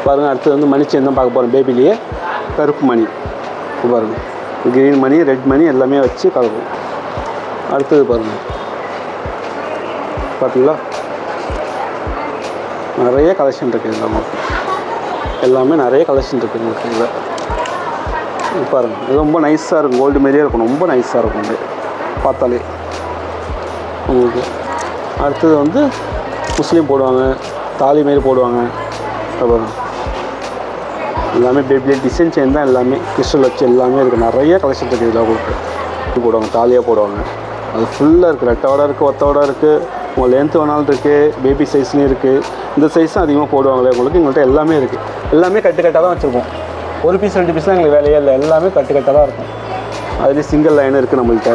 பாருங்கள். அடுத்தது வந்து மணி செயின் தான் பார்க்க போகிறோம். பேபிலேயே கருப்பு மணி பாருங்கள், க்ரீன் மணி, ரெட் மணி எல்லாமே வச்சு கலக்கும். அடுத்தது பாருங்கள், பார்த்தீங்களா நிறைய கலெக்ஷன் இருக்குது நமக்கு. எல்லாமே நிறைய கலெக்ஷன் இருக்குது உங்களுக்கு. இதில் பாருங்கள், இது ரொம்ப நைஸாக இருக்கும். கோல்டு மாரியே இருக்கும், ரொம்ப நைஸாக இருக்கும் இது பார்த்தாலே உங்களுக்கு. அடுத்தது வந்து முஸ்லீம் போடுவாங்க, தாலி மாரி போடுவாங்க. அப்புறம் எல்லாமே பேபிலே டிசைன் செயின் தான், எல்லாமே கிறிஸ்டல் வச்சு எல்லாமே இருக்குது. நிறைய கலெக்ஷன் இருக்குது இதில் உங்களுக்கு. போடுவாங்க, தாலியாக போடுவாங்க. அது ஃபுல்லாக இருக்குது. ரெட்டோட இருக்குது, ஒத்தோட இருக்குது, உங்கள் லென்த்து வேணாலும் இருக்குது, பேபி சைஸ்லேயும் இருக்குது. இந்த சைஸும் அதிகமாக போடுவாங்களே உங்களுக்கு. எங்கள்கிட்ட எல்லாமே இருக்குது. எல்லாமே கட்டுக்கட்டாக தான் வச்சுருக்கோம். ஒரு பீஸ் 2 பீஸ்லாம் எங்களுக்கு வேலையே இல்லை. எல்லாமே கட்டுக்கட்டாக தான் இருக்கும். அதுலேயே சிங்கிள் லைனும் இருக்குது நம்மள்கிட்ட,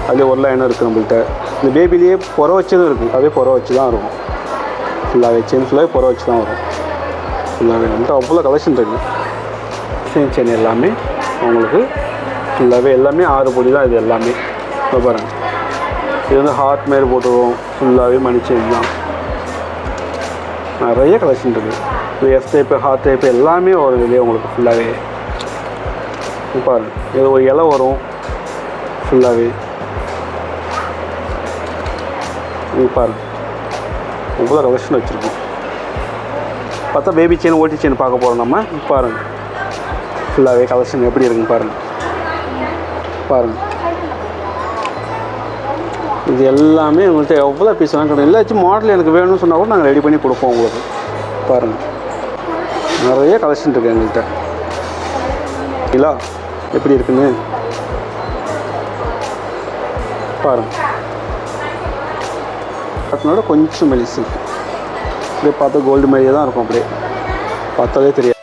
அதுலேயே ஒரு லைனும் இருக்குது நம்மள்கிட்ட. இந்த பேபிலேயே புற வச்சதும் இருக்குது. அதே புற வச்சு தான் இருக்கும். ஃபுல்லாகவே செயின் ஃபுல்லாகவே புற வச்சு தான் வரும். ஃபுல்லாகவே நம்மள்கிட்ட அவ்வளோ கலெக்ஷன் இருக்குது. செயின் எல்லாமே அவங்களுக்கு ஃபுல்லாகவே எல்லாமே 6 பொடி தான் இது எல்லாமே. இப்போ பாருங்கள், இது வந்து ஹார்ட் மாரி போட்டுருவோம். ஃபுல்லாகவே மணி செயின் தான். நிறைய கலெக்ஷன் இருக்குது. இது எஸ் டைப்பு, ஹார்ட் டைப்பு எல்லாமே வரும் இதுலேயே உங்களுக்கு ஃபுல்லாகவே. பாருங்கள், இது ஒரு இலை வரும் ஃபுல்லாகவே. இது பாருங்கள், இவ்வளோ கலெக்ஷன் வச்சுருக்கோம். பார்த்தா பேபி செயின், ஓட்டி செயின் பார்க்க போகிறோம் நம்ம. பாருங்கள், ஃபுல்லாகவே கலெக்ஷன் எப்படி இருக்குன்னு பாருங்கள். பாருங்கள், இது எல்லாமே உங்கள்கிட்ட எவ்வளோ பீஸ் வேணால் கிடையாது. எல்லாச்சும் மாடல் எனக்கு வேணும்னு சொன்னால் கூட நாங்கள் ரெடி பண்ணி கொடுப்போம் உங்களுக்கு. பாருங்கள், நிறைய கலெக்ஷன் இருக்குது எங்கள்கிட்ட. இல்லா எப்படி இருக்குன்னு பாருங்கள். அதனால கொஞ்சம் மெலிசு இருக்குது. அப்படியே பார்த்தா கோல்டு மாதிரியே தான் இருக்கும். அப்படியே பார்த்தாலே தெரியாது.